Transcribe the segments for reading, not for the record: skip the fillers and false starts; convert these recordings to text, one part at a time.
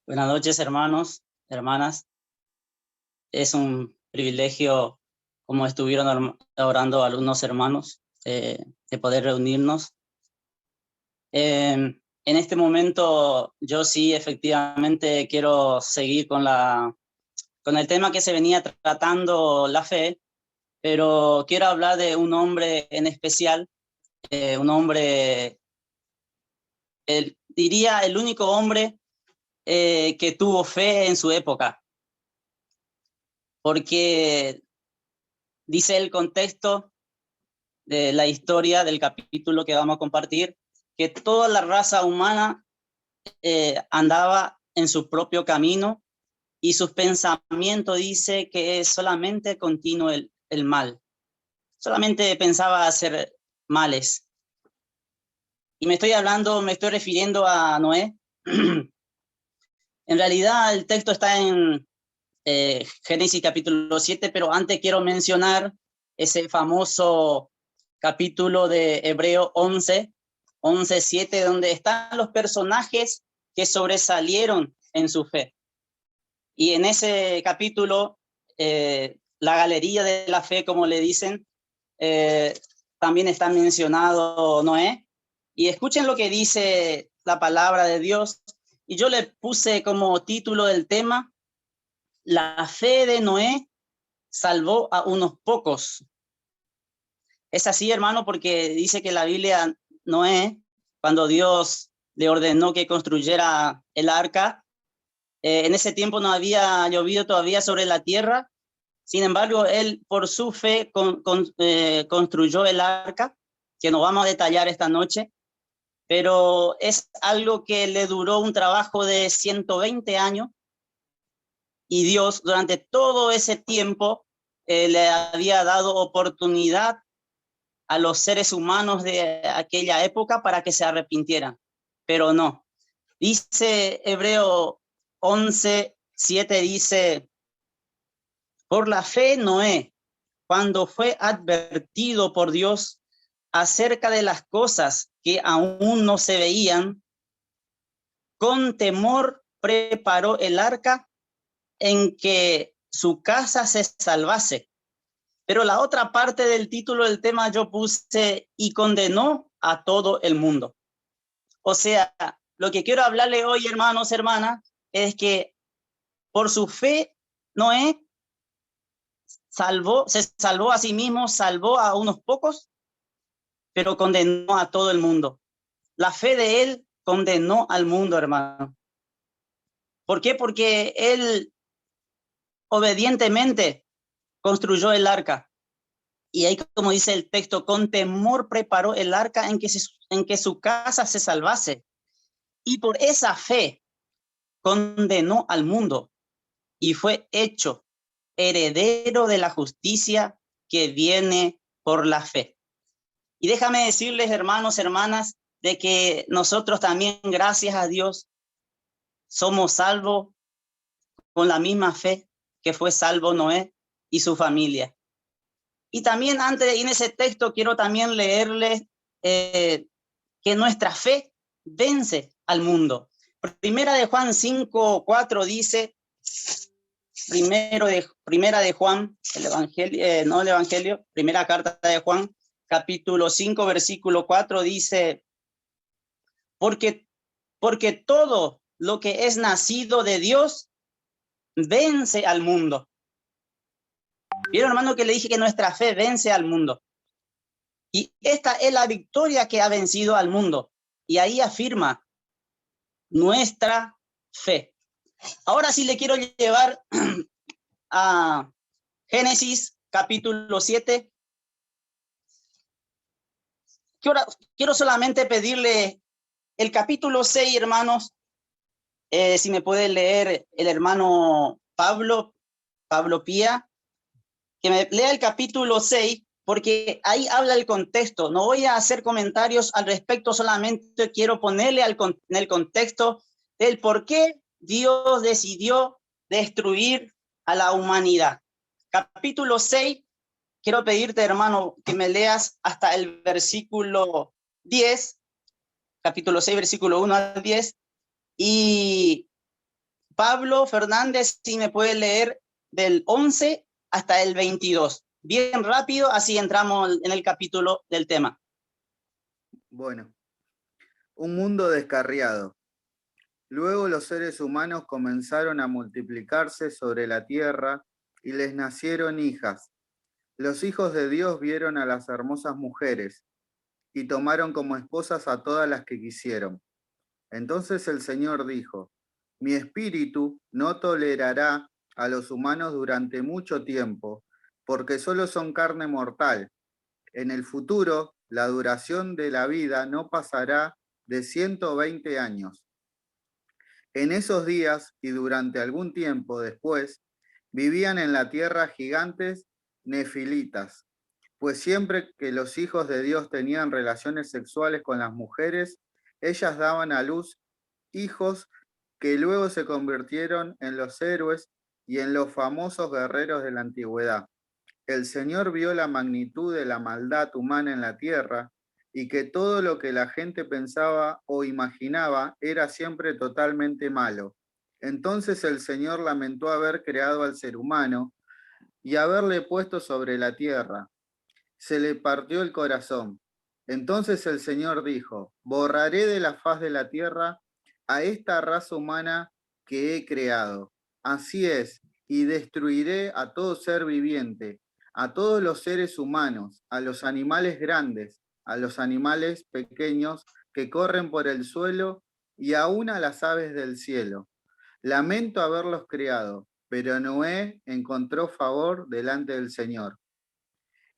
Buenas noches, hermanos, hermanas. Es un privilegio, como estuvieron orando algunos hermanos, de poder reunirnos. En este momento, yo sí, efectivamente, quiero seguir con el tema que se venía tratando, la fe, pero quiero hablar de un hombre en especial, un hombre, diría el único hombre que tuvo fe en su época, porque dice el contexto de la historia del capítulo que vamos a compartir, que toda la raza humana andaba en su propio camino y sus pensamientos dice que es solamente continuo el mal. Solamente pensaba hacer males. Y me estoy refiriendo a Noé. En realidad el texto está en Génesis capítulo 7, pero antes quiero mencionar ese famoso capítulo de Hebreo 11:7, donde están los personajes que sobresalieron en su fe. Y en ese capítulo, la galería de la fe, como le dicen, también está mencionado Noé. Y escuchen lo que dice la palabra de Dios. Y yo le puse como título del tema, la fe de Noé salvó a unos pocos. Es así, hermano, porque dice que la Biblia, Noé, cuando Dios le ordenó que construyera el arca, en ese tiempo no había llovido todavía sobre la tierra. Sin embargo, él por su fe construyó el arca, que nos vamos a detallar esta noche, pero es algo que le duró un trabajo de 120 años, y Dios durante todo ese tiempo le había dado oportunidad a los seres humanos de aquella época para que se arrepintieran, pero no. Dice Hebreo 11:7, dice, por la fe Noé, cuando fue advertido por Dios acerca de las cosas que aún no se veían, con temor preparó el arca en que su casa se salvase. Pero la otra parte del título del tema yo puse, y condenó a todo el mundo. O sea, lo que quiero hablarle hoy, hermanos, hermanas, es que por su fe, Noé se salvó a sí mismo, salvó a unos pocos, pero condenó a todo el mundo. La fe de él condenó al mundo, hermano. ¿Por qué? Porque él obedientemente construyó el arca. Y ahí, como dice el texto, con temor preparó el arca en que su casa se salvase. Y por esa fe condenó al mundo y fue hecho heredero de la justicia que viene por la fe. Y déjame decirles, hermanos, hermanas, de que nosotros también, gracias a Dios, somos salvos con la misma fe que fue salvo Noé y su familia. Y también antes de ir en ese texto, quiero también leerles que nuestra fe vence al mundo. Primera de Juan 5:4 dice, primera de Juan, el evangelio, no el evangelio, primera carta de Juan, capítulo 5, versículo 4 dice, porque todo lo que es nacido de Dios vence al mundo. ¿Vieron, hermano, que le dije que nuestra fe vence al mundo? Y esta es la victoria que ha vencido al mundo. Y ahí afirma nuestra fe. Ahora sí le quiero llevar a Génesis capítulo 7. Quiero solamente pedirle el capítulo 6, hermanos, si me puede leer el hermano Pablo Pía, que me lea el capítulo 6, porque ahí habla el contexto. No voy a hacer comentarios al respecto, solamente quiero ponerle en el contexto del por qué Dios decidió destruir a la humanidad. Capítulo 6, quiero pedirte, hermano, que me leas hasta el versículo 10, capítulo 6, versículo 1 al 10, y Pablo Fernández, si me puede leer del 11 hasta el 22. Bien rápido, así entramos en el capítulo del tema. Bueno, un mundo descarriado. Luego los seres humanos comenzaron a multiplicarse sobre la tierra y les nacieron hijas. Los hijos de Dios vieron a las hermosas mujeres y tomaron como esposas a todas las que quisieron. Entonces el Señor dijo: mi espíritu no tolerará a los humanos durante mucho tiempo, porque solo son carne mortal. En el futuro, la duración de la vida no pasará de 120 años. En esos días y durante algún tiempo después, vivían en la tierra gigantes nefilitas, pues siempre que los hijos de Dios tenían relaciones sexuales con las mujeres, ellas daban a luz hijos que luego se convirtieron en los héroes y en los famosos guerreros de la antigüedad. El Señor vio la magnitud de la maldad humana en la tierra y que todo lo que la gente pensaba o imaginaba era siempre totalmente malo. Entonces el Señor lamentó haber creado al ser humano y haberle puesto sobre la tierra. Se le partió el corazón. Entonces el Señor dijo: borraré de la faz de la tierra a esta raza humana que he creado. Así es, y destruiré a todo ser viviente, a todos los seres humanos, a los animales grandes, a los animales pequeños que corren por el suelo y aún a las aves del cielo. Lamento haberlos creado, pero Noé encontró favor delante del Señor.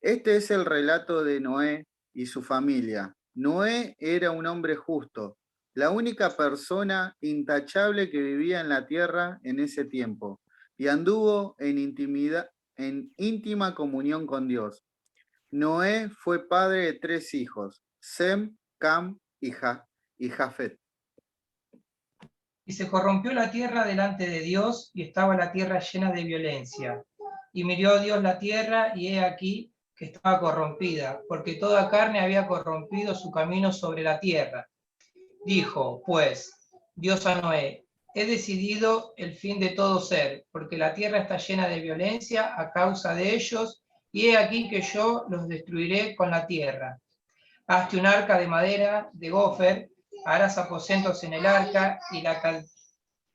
Este es el relato de Noé y su familia. Noé era un hombre justo, la única persona intachable que vivía en la tierra en ese tiempo, y anduvo en íntima comunión con Dios. Noé fue padre de 3 hijos, Sem, Cam y Jafet. Y se corrompió la tierra delante de Dios, y estaba la tierra llena de violencia. Y miró Dios la tierra, y he aquí que estaba corrompida, porque toda carne había corrompido su camino sobre la tierra. Dijo, pues, Dios a Noé: he decidido el fin de todo ser, porque la tierra está llena de violencia a causa de ellos, y he aquí que yo los destruiré con la tierra. Hazte un arca de madera, de gofer, harás aposentos en el arca, y la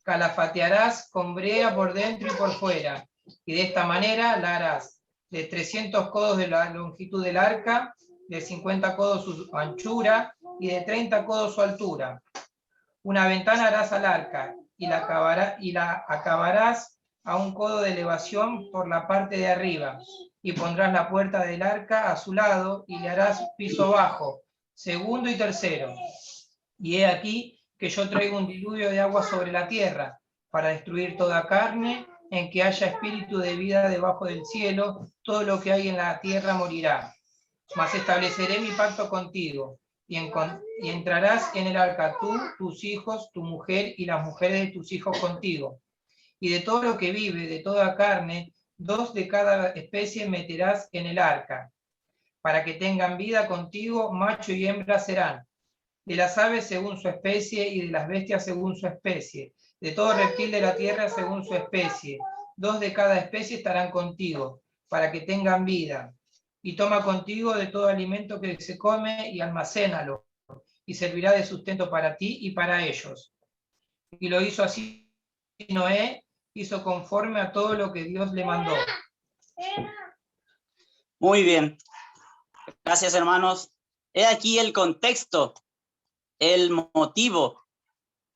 calafatearás con brea por dentro y por fuera, y de esta manera la harás de 300 codos de la longitud del arca, de 50 codos su anchura, y de 30 codos su altura. Una ventana harás al arca, y la acabarás a 1 codo de elevación por la parte de arriba, y pondrás la puerta del arca a su lado, y le harás piso bajo, segundo y tercero. Y he aquí que yo traigo un diluvio de agua sobre la tierra, para destruir toda carne, en que haya espíritu de vida debajo del cielo, todo lo que hay en la tierra morirá. Mas estableceré mi pacto contigo, y entrarás en el arca tú, tus hijos, tu mujer y las mujeres de tus hijos contigo. Y de todo lo que vive, de toda carne, 2 de cada especie meterás en el arca, para que tengan vida contigo, macho y hembra serán. De las aves según su especie, y de las bestias según su especie, de todo reptil de la tierra según su especie. 2 de cada especie estarán contigo, para que tengan vida. Y toma contigo de todo alimento que se come y almacénalo, y servirá de sustento para ti y para ellos. Y lo hizo así Noé, hizo conforme a todo lo que Dios le mandó. Muy bien. Gracias, hermanos. He aquí el contexto, el motivo,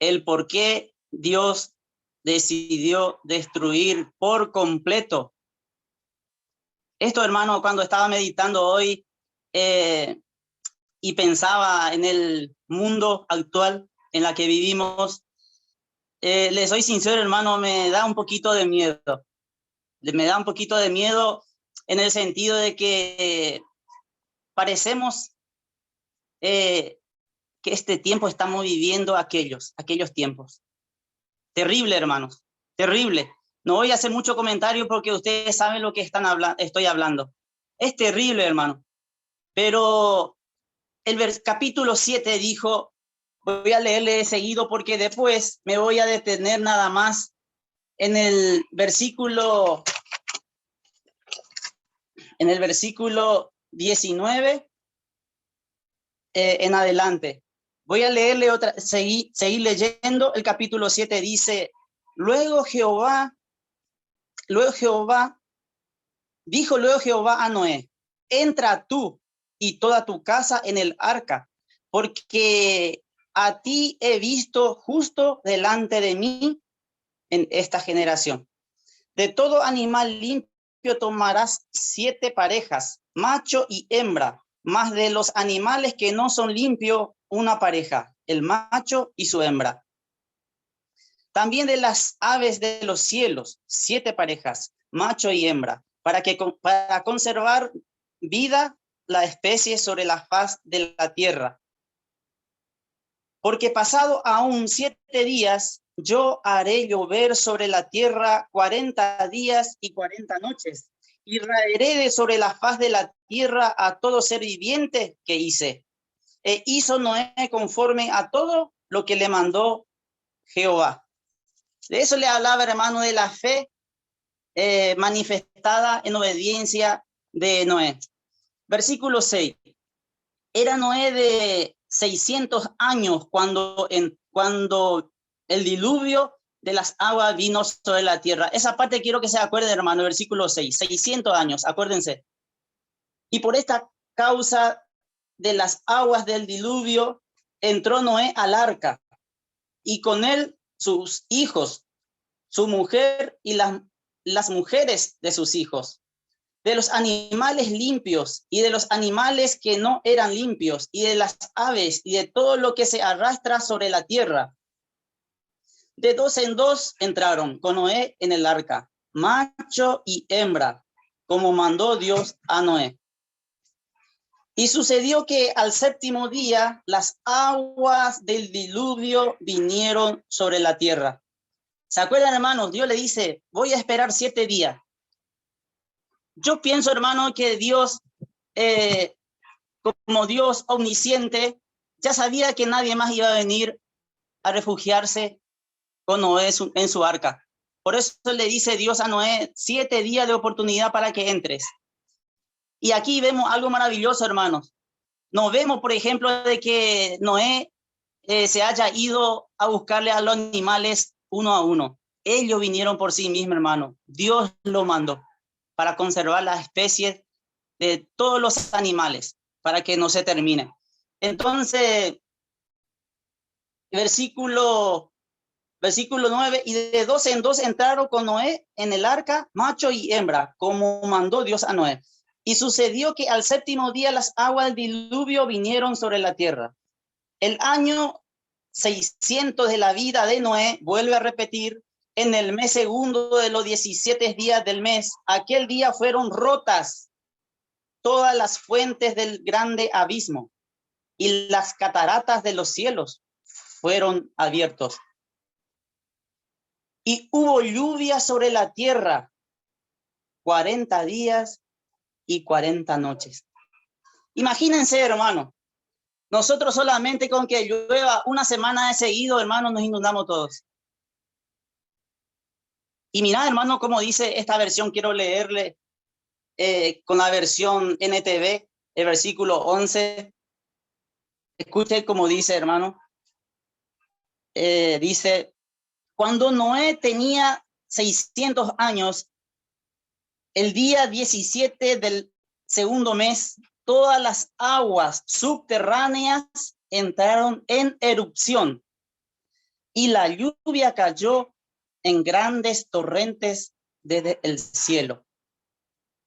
el por qué Dios decidió destruir por completo. Esto, hermano, cuando estaba meditando hoy y pensaba en el mundo actual en la que vivimos, les soy sincero, hermano, me da un poquito de miedo. Me da un poquito de miedo en el sentido de que parecemos que este tiempo estamos viviendo aquellos tiempos. Terrible, hermanos, terrible. No voy a hacer mucho comentario porque ustedes saben lo que estoy hablando. Es terrible, hermano. Pero el capítulo 7 dijo, voy a leerle seguido porque después me voy a detener nada más En el versículo 19 en adelante. Voy a leerle seguir leyendo. El capítulo 7 dice, luego Jehová dijo a Noé, entra tú y toda tu casa en el arca, porque a ti he visto justo delante de mí en esta generación. De todo animal limpio tomarás 7 parejas, macho y hembra, más de los animales que no son limpios, una pareja, el macho y su hembra. También de las aves de los cielos, 7 parejas, macho y hembra, para conservar vida la especie sobre la faz de la tierra. Porque pasado aún 7 días, yo haré llover sobre la tierra 40 días y 40 noches, y raeré de sobre la faz de la tierra a todo ser viviente que hice. E hizo Noé conforme a todo lo que le mandó Jehová. De eso le hablaba, hermano, de la fe manifestada en obediencia de Noé. Versículo 6. Era Noé de 600 años cuando el diluvio de las aguas vino sobre la tierra. Esa parte quiero que se acuerden, hermano, versículo 6. 600 años, acuérdense. Y por esta causa de las aguas del diluvio entró Noé al arca, y con él sus hijos, su mujer y las mujeres de sus hijos, de los animales limpios y de los animales que no eran limpios, y de las aves y de todo lo que se arrastra sobre la tierra. De 2 en 2 entraron con Noé en el arca, macho y hembra, como mandó Dios a Noé. Y sucedió que al 7º día las aguas del diluvio vinieron sobre la tierra. ¿Se acuerdan, hermanos? Dios le dice, voy a esperar 7 días. Yo pienso, hermano, que Dios, como Dios omnisciente, ya sabía que nadie más iba a venir a refugiarse con Noé en su arca. Por eso le dice Dios a Noé, 7 días de oportunidad para que entres. Y aquí vemos algo maravilloso, hermanos. No vemos, por ejemplo, de que Noé se haya ido a buscarle a los animales uno a uno. Ellos vinieron por sí mismos, hermano. Dios lo mandó para conservar las especies de todos los animales, para que no se termine. Entonces, versículo 9, y de 2 en 2 entraron con Noé en el arca, macho y hembra, como mandó Dios a Noé. Y sucedió que al 7º día las aguas del diluvio vinieron sobre la tierra. El año 600 de la vida de Noé, vuelve a repetir, en el mes segundo de los 17 días del mes, aquel día fueron rotas todas las fuentes del grande abismo, y las cataratas de los cielos fueron abiertos. Y hubo lluvia sobre la tierra 40 días y 40 noches. Imagínense, hermano, nosotros solamente con que llueva una semana de seguido, hermano, nos inundamos todos. Y mirá, hermano, como dice esta versión, quiero leerle con la versión NTV, el versículo 11. Escuche cómo dice, hermano. Dice, cuando Noé tenía 600 años, el día 17 del segundo mes, todas las aguas subterráneas entraron en erupción y la lluvia cayó en grandes torrentes desde el cielo.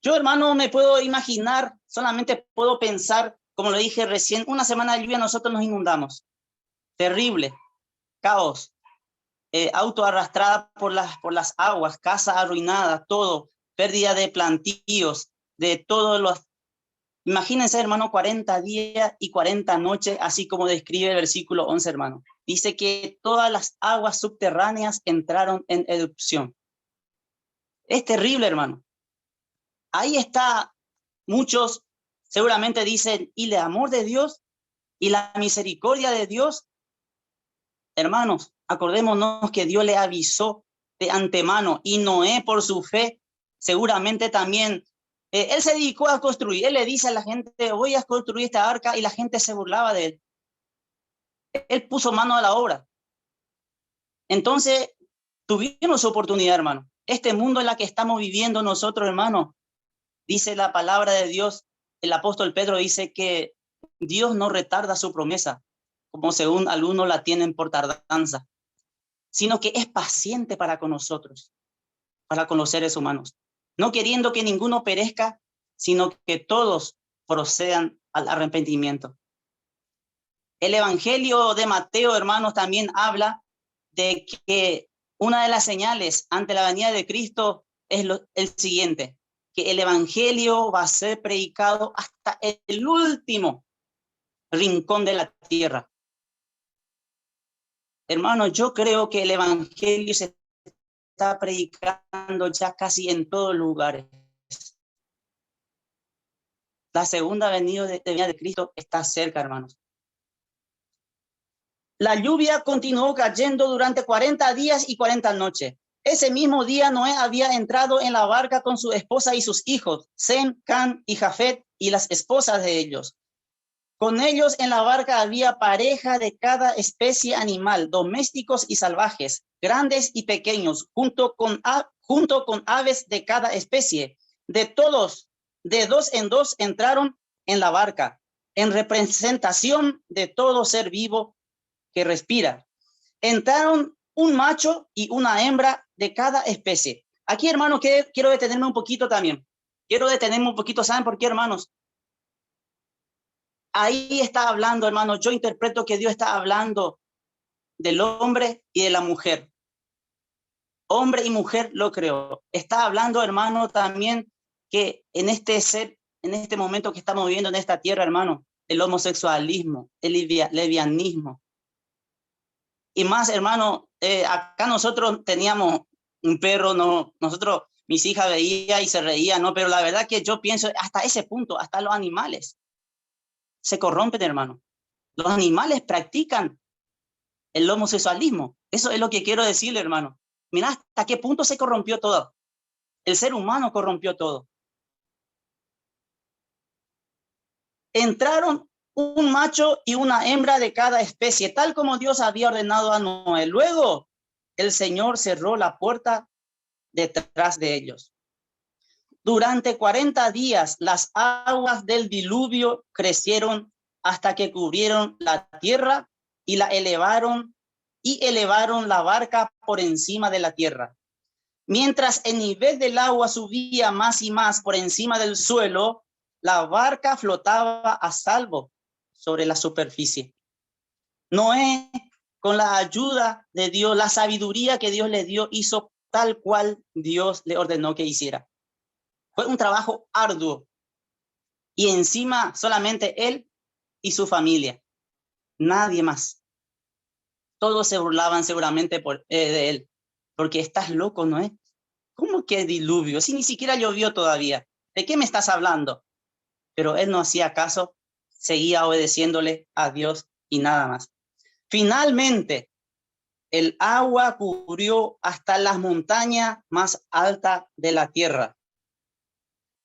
Yo, hermano, me puedo imaginar, solamente puedo pensar, como lo dije recién, una semana de lluvia nosotros nos inundamos. Terrible, caos, auto arrastrada por las aguas, casa arruinada, todo, pérdida de plantíos, de todos los... Imagínense, hermano, 40 días y 40 noches, así como describe el versículo 11, hermano. Dice que todas las aguas subterráneas entraron en erupción. Es terrible, hermano. Ahí está, muchos seguramente dicen, ¿y el amor de Dios? ¿Y la misericordia de Dios? Hermanos, acordémonos que Dios le avisó de antemano, y Noé por su fe seguramente también, él se dedicó a construir. Él le dice a la gente, voy a construir esta arca, y la gente se burlaba de él. Él puso mano a la obra. Entonces, tuvimos oportunidad, hermano. Este mundo en la que estamos viviendo nosotros, hermano, dice la palabra de Dios, el apóstol Pedro dice que Dios no retarda su promesa, como según algunos la tienen por tardanza, sino que es paciente para con nosotros, para con los seres humanos, no queriendo que ninguno perezca, sino que todos procedan al arrepentimiento. El Evangelio de Mateo, hermanos, también habla de que una de las señales ante la venida de Cristo es el siguiente, que el Evangelio va a ser predicado hasta el último rincón de la tierra. Hermanos, yo creo que el Evangelio se está predicando ya casi en todos lugares. La segunda venida de Cristo está cerca, hermanos. La lluvia continuó cayendo durante 40 días y 40 noches. Ese mismo día Noé había entrado en la barca con su esposa y sus hijos, Sem, Cam y Jafet, y las esposas de ellos. Con ellos en la barca había pareja de cada especie animal, domésticos y salvajes, grandes y pequeños, junto con aves de cada especie. De todos, de dos en dos entraron en la barca, en representación de todo ser vivo que respira. Entraron un macho y una hembra de cada especie. Aquí, hermanos, quiero detenerme un poquito también. ¿Saben por qué, hermanos? Ahí está hablando, hermanos, yo interpreto que Dios está hablando del hombre y de la mujer. Hombre y mujer lo creó. Está hablando, hermano, también que en este momento que estamos viviendo en esta tierra, hermano, el homosexualismo, el lesbianismo. Y más, hermano, acá nosotros teníamos un perro, mis hijas veían y se reían, ¿no? Pero la verdad que yo pienso hasta ese punto, hasta los animales se corrompen, hermano. Los animales practican el homosexualismo. Eso es lo que quiero decirle, hermano. Mira hasta qué punto se corrompió todo. El ser humano corrompió todo. Entraron un macho y una hembra de cada especie, tal como Dios había ordenado a Noé. Luego, el Señor cerró la puerta detrás de ellos. Durante 40 días, las aguas del diluvio crecieron hasta que cubrieron la tierra y elevaron la barca por encima de la tierra. Mientras el nivel del agua subía más y más por encima del suelo, la barca flotaba a salvo sobre la superficie. Noé, con la ayuda de Dios, la sabiduría que Dios le dio, hizo tal cual Dios le ordenó que hiciera. Fue un trabajo arduo. Y encima solamente él y su familia. Nadie más. Todos se burlaban seguramente de él. Porque estás loco, Noé. ¿Cómo que diluvio? Si ni siquiera llovió todavía. ¿De qué me estás hablando? Pero él no hacía caso. Seguía obedeciéndole a Dios y nada más. Finalmente, el agua cubrió hasta las montañas más altas de la tierra.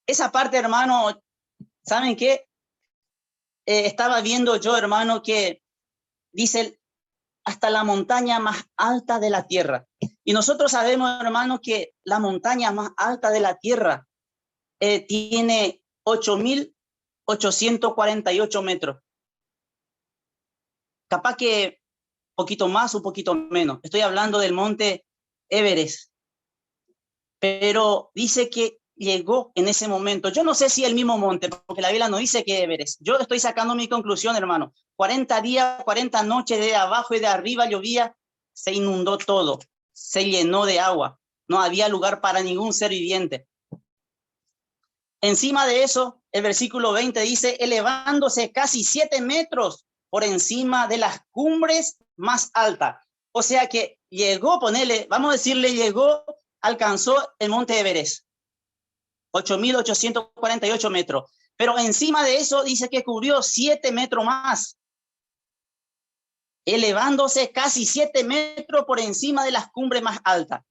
Esa parte, hermano, ¿saben qué? Estaba viendo yo, hermano, que dice hasta la montaña más alta de la tierra. Y nosotros sabemos, hermano, que la montaña más alta de la tierra tiene 8.848 metros. Capaz que un poquito más, un poquito menos. Estoy hablando del monte Everest. Pero dice que llegó en ese momento. Yo no sé si el mismo monte, porque la Biblia no dice que Everest. Yo estoy sacando mi conclusión, hermano. 40 días, 40 noches de abajo y de arriba llovía, se inundó todo, se llenó de agua. No había lugar para ningún ser viviente. Encima de eso, el versículo 20 dice, elevándose casi 7 metros por encima de las cumbres más altas. O sea que llegó, vamos a decirle, alcanzó el monte Everest. 8.848 metros. Pero encima de eso dice que cubrió 7 metros más. Elevándose casi 7 metros por encima de las cumbres más altas.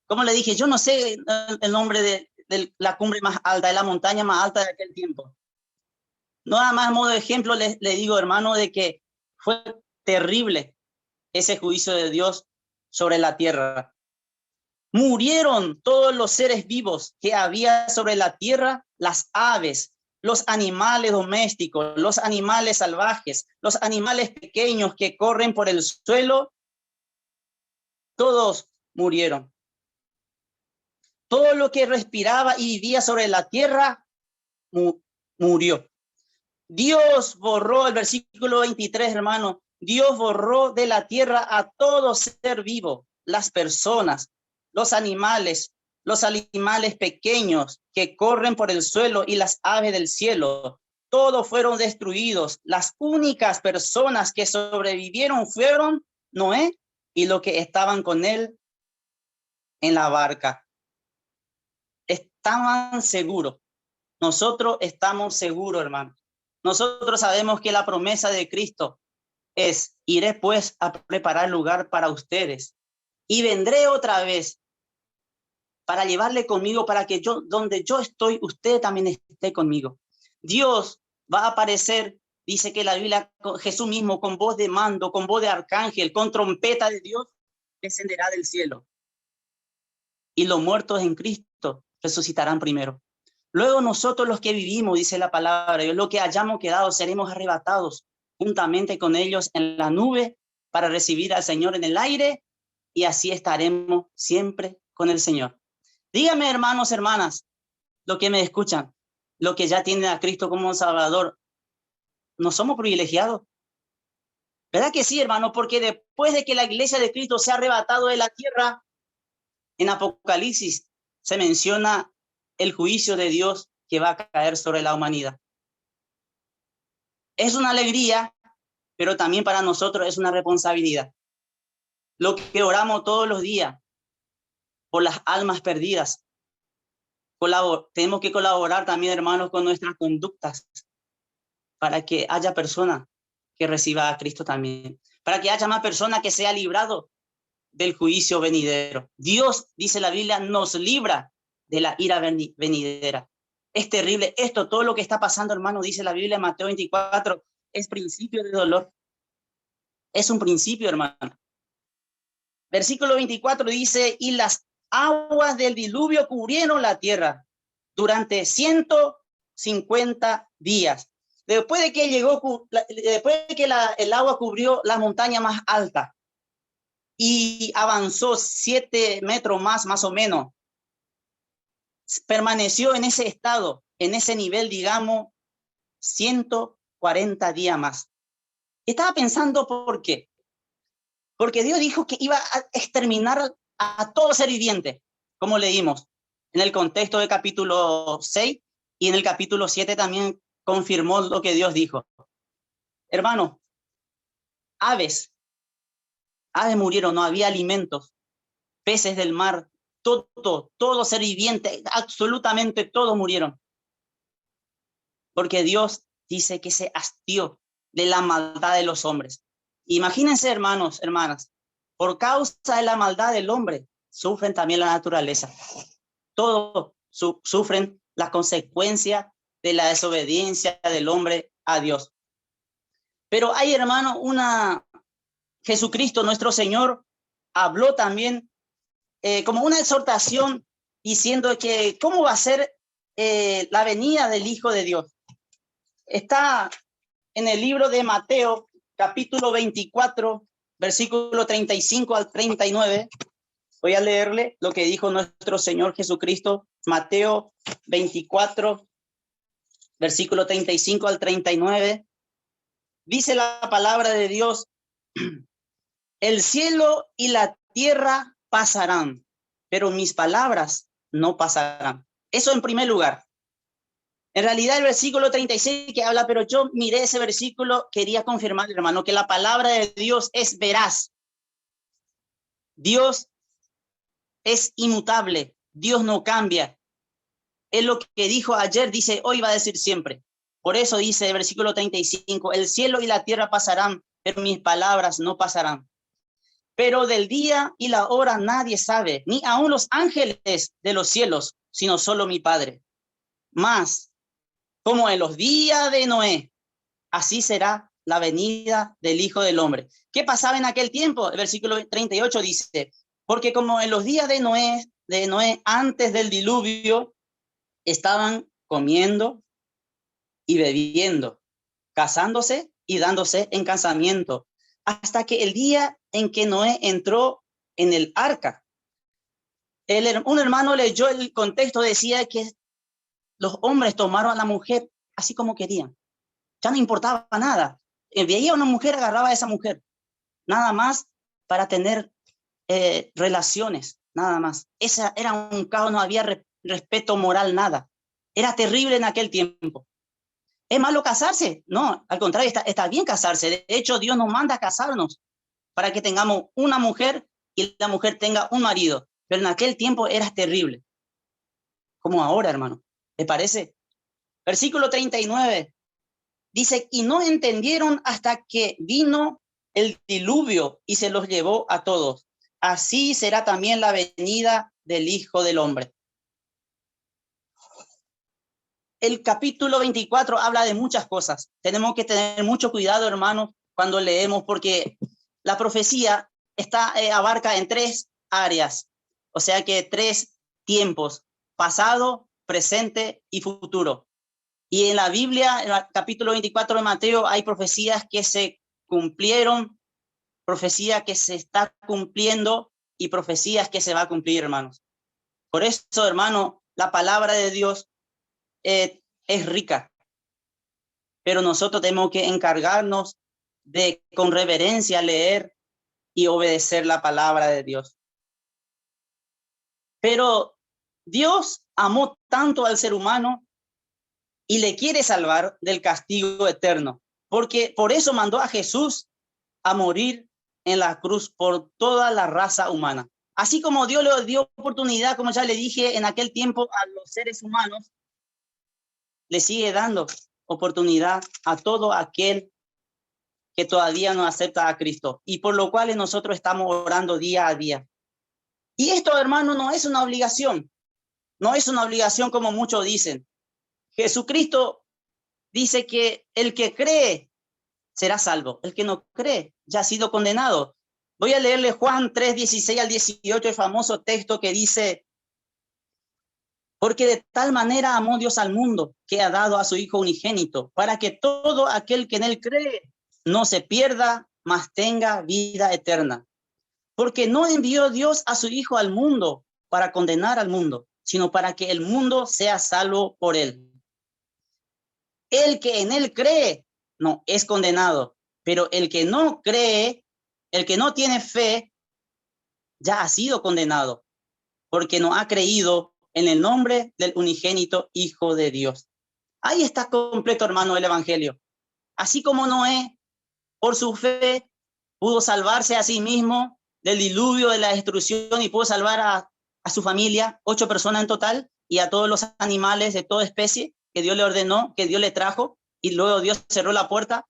Como le dije, yo no sé el nombre de la cumbre más alta, de la montaña más alta de aquel tiempo. Nada más modo de ejemplo le digo, hermano, de que fue terrible ese juicio de Dios sobre la tierra. Murieron todos los seres vivos que había sobre la tierra, las aves, los animales domésticos, los animales salvajes, los animales pequeños que corren por el suelo, todos murieron. Todo lo que respiraba y vivía sobre la tierra murió. Dios borró, el versículo 23, hermano, Dios borró de la tierra a todo ser vivo, las personas, los animales pequeños que corren por el suelo y las aves del cielo. Todos fueron destruidos. Las únicas personas que sobrevivieron fueron Noé y los que estaban con él en la barca. Estaban seguros. Nosotros estamos seguros, hermano. Nosotros sabemos que la promesa de Cristo es: iré pues a preparar lugar para ustedes y vendré otra vez para llevarle conmigo, para que yo, donde yo estoy, usted también esté conmigo. Dios va a aparecer, dice que la Biblia, Jesús mismo, con voz de mando, con voz de arcángel, con trompeta de Dios, descenderá del cielo. Y los muertos en Cristo resucitarán primero. Luego nosotros los que vivimos, dice la palabra, y los que hayamos quedado, seremos arrebatados juntamente con ellos en la nube para recibir al Señor en el aire, y así estaremos siempre con el Señor. Dígame, hermanos, hermanas, los que me escuchan, los que ya tienen a Cristo como Salvador, ¿no somos privilegiados? ¿Verdad que sí, hermano? Porque después de que la iglesia de Cristo se ha arrebatado de la tierra, en Apocalipsis se menciona el juicio de Dios que va a caer sobre la humanidad. Es una alegría, pero también para nosotros es una responsabilidad. Lo que oramos todos los días por las almas perdidas. Tenemos que colaborar también, hermanos, con nuestras conductas para que haya personas que reciba a Cristo también, para que haya más personas que sea librado del juicio venidero. Dios, dice la Biblia, nos libra de la ira venidera. Es terrible esto, todo lo que está pasando, hermano, dice la Biblia en Mateo 24, es principio de dolor. Es un principio, hermano. Versículo 24 dice: y las aguas del diluvio cubrieron la tierra durante 150 días. Después de que el agua cubrió la montaña más alta y avanzó 7 metros más o menos, permaneció en ese estado, en ese nivel, digamos, 140 días más. Estaba pensando por qué. Porque Dios dijo que iba a exterminar a todo ser viviente, como leímos en el contexto del capítulo 6, y en el capítulo 7 también confirmó lo que Dios dijo. Hermano, aves murieron, no había alimentos, peces del mar, todo ser viviente, absolutamente todos murieron. Porque Dios dice que se hastió de la maldad de los hombres. Imagínense, hermanos, hermanas, por causa de la maldad del hombre, sufren también la naturaleza. Todos sufren la consecuencia de la desobediencia del hombre a Dios. Pero hay, hermano, Jesucristo, nuestro Señor, habló también como una exhortación diciendo que cómo va a ser la venida del Hijo de Dios. Está en el libro de Mateo, capítulo 24, versículo 35 al 39. Voy a leerle lo que dijo nuestro Señor Jesucristo, Mateo 24, versículo 35 al 39. Dice la palabra de Dios: el cielo y la tierra pasarán, pero mis palabras no pasarán. Eso en primer lugar. En realidad el versículo 36 que habla, pero yo miré ese versículo, quería confirmar, hermano, que la palabra de Dios es veraz. Dios es inmutable, Dios no cambia. Es lo que dijo ayer, dice hoy, va a decir siempre. Por eso dice el versículo 35, el cielo y la tierra pasarán, pero mis palabras no pasarán. pero del día y la hora nadie sabe, ni aun los ángeles de los cielos, sino solo mi Padre. Mas, como en los días de Noé, así será la venida del Hijo del Hombre. ¿Qué pasaba en aquel tiempo? El versículo 38 dice, porque como en los días de Noé antes del diluvio, estaban comiendo y bebiendo, casándose y dándose en casamiento, hasta que el día en que Noé entró en el arca. Un hermano leyó el contexto, decía que los hombres tomaron a la mujer así como querían. Ya no importaba nada. Veía a una mujer, agarraba a esa mujer. Nada más para tener relaciones, nada más. Esa era un caos, no había respeto moral, nada. Era terrible en aquel tiempo. ¿Es malo casarse? No, al contrario, está bien casarse. De hecho, Dios nos manda a casarnos para que tengamos una mujer y la mujer tenga un marido. Pero en aquel tiempo era terrible. Como ahora, hermano. ¿Le parece? Versículo 39. Dice, y no entendieron hasta que vino el diluvio y se los llevó a todos. Así será también la venida del Hijo del Hombre. El capítulo 24 habla de muchas cosas. Tenemos que tener mucho cuidado, hermanos, cuando leemos, porque la profecía abarca en 3 áreas, o sea que 3 tiempos, pasado, presente y futuro. Y en la Biblia, en el capítulo 24 de Mateo, hay profecías que se cumplieron, profecías que se está cumpliendo y profecías que se va a cumplir, hermanos. Por eso, hermano, la palabra de Dios es rica, pero nosotros tenemos que encargarnos de con reverencia leer y obedecer la palabra de Dios. Pero Dios amó tanto al ser humano y le quiere salvar del castigo eterno, porque por eso mandó a Jesús a morir en la cruz por toda la raza humana. Así como Dios le dio oportunidad, como ya le dije, en aquel tiempo a los seres humanos, le sigue dando oportunidad a todo aquel que todavía no acepta a Cristo, y por lo cual nosotros estamos orando día a día. Y esto, hermano, no es una obligación, no es una obligación como muchos dicen. Jesucristo dice que el que cree será salvo, el que no cree ya ha sido condenado. Voy a leerle Juan 3, 16 al 18, el famoso texto que dice, porque de tal manera amó Dios al mundo, que ha dado a su Hijo unigénito, para que todo aquel que en él cree no se pierda, mas tenga vida eterna. Porque no envió Dios a su Hijo al mundo para condenar al mundo, sino para que el mundo sea salvo por él. El que en él cree, no es condenado, pero el que no cree, el que no tiene fe, ya ha sido condenado, porque no ha creído en el nombre del unigénito Hijo de Dios. Ahí está completo, hermano, el Evangelio. Así como Noé, por su fe, pudo salvarse a sí mismo del diluvio, de la destrucción, y pudo salvar a su familia, 8 personas en total, y a todos los animales de toda especie que Dios le ordenó, que Dios le trajo, y luego Dios cerró la puerta.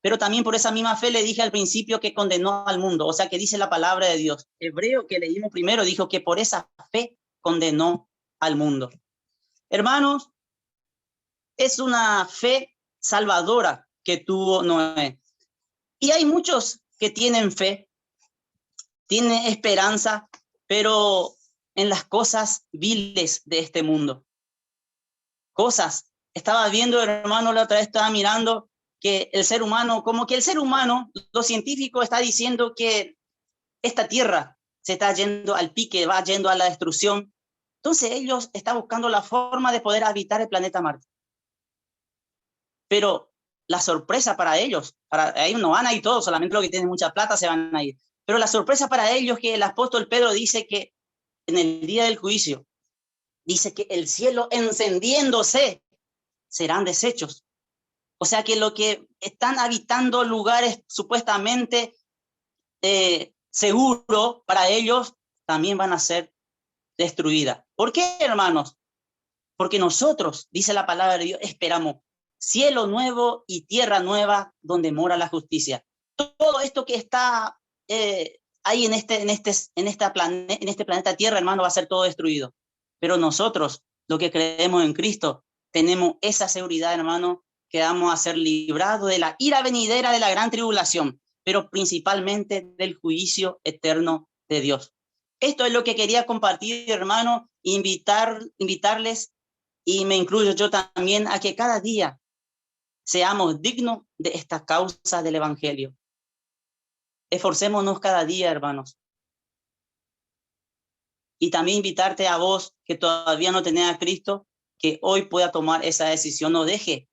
Pero también por esa misma fe le dije al principio que condenó al mundo, o sea que dice la palabra de Dios. Hebreo que leímos primero dijo que por esa fe condenó al mundo. Hermanos, es una fe salvadora que tuvo Noé. Y hay muchos que tienen fe, tienen esperanza, pero en las cosas viles de este mundo. Cosas. Estaba viendo, hermano, la otra vez estaba mirando que el ser humano, como que el ser humano, lo científico está diciendo que esta tierra se está yendo al pique, va yendo a la destrucción. Entonces ellos están buscando la forma de poder habitar el planeta Marte. Pero la sorpresa para ellos no van a ir todos, solamente los que tienen mucha plata se van a ir. Pero la sorpresa para ellos es que el apóstol Pedro dice que en el día del juicio, dice que el cielo encendiéndose serán deshechos. O sea que lo que están habitando lugares supuestamente seguros para ellos, también van a ser destruidas. ¿Por qué, hermanos? Porque nosotros, dice la palabra de Dios, esperamos cielo nuevo y tierra nueva donde mora la justicia. Todo esto que está ahí en este planeta Tierra, hermano, va a ser todo destruido. Pero nosotros, los que creemos en Cristo, tenemos esa seguridad, hermano, que vamos a ser librados de la ira venidera de la gran tribulación, pero principalmente del juicio eterno de Dios. Esto es lo que quería compartir, hermano, invitarles, y me incluyo yo también, a que cada día seamos dignos de esta causa del Evangelio. Esforcémonos cada día, hermanos. Y también invitarte a vos, que todavía no tenés a Cristo, que hoy pueda tomar esa decisión. No deje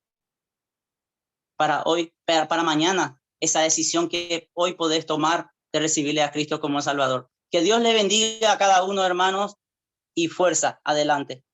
para hoy, para mañana, esa decisión que hoy podés tomar de recibirle a Cristo como Salvador. Que Dios le bendiga a cada uno, hermanos, y fuerza, adelante.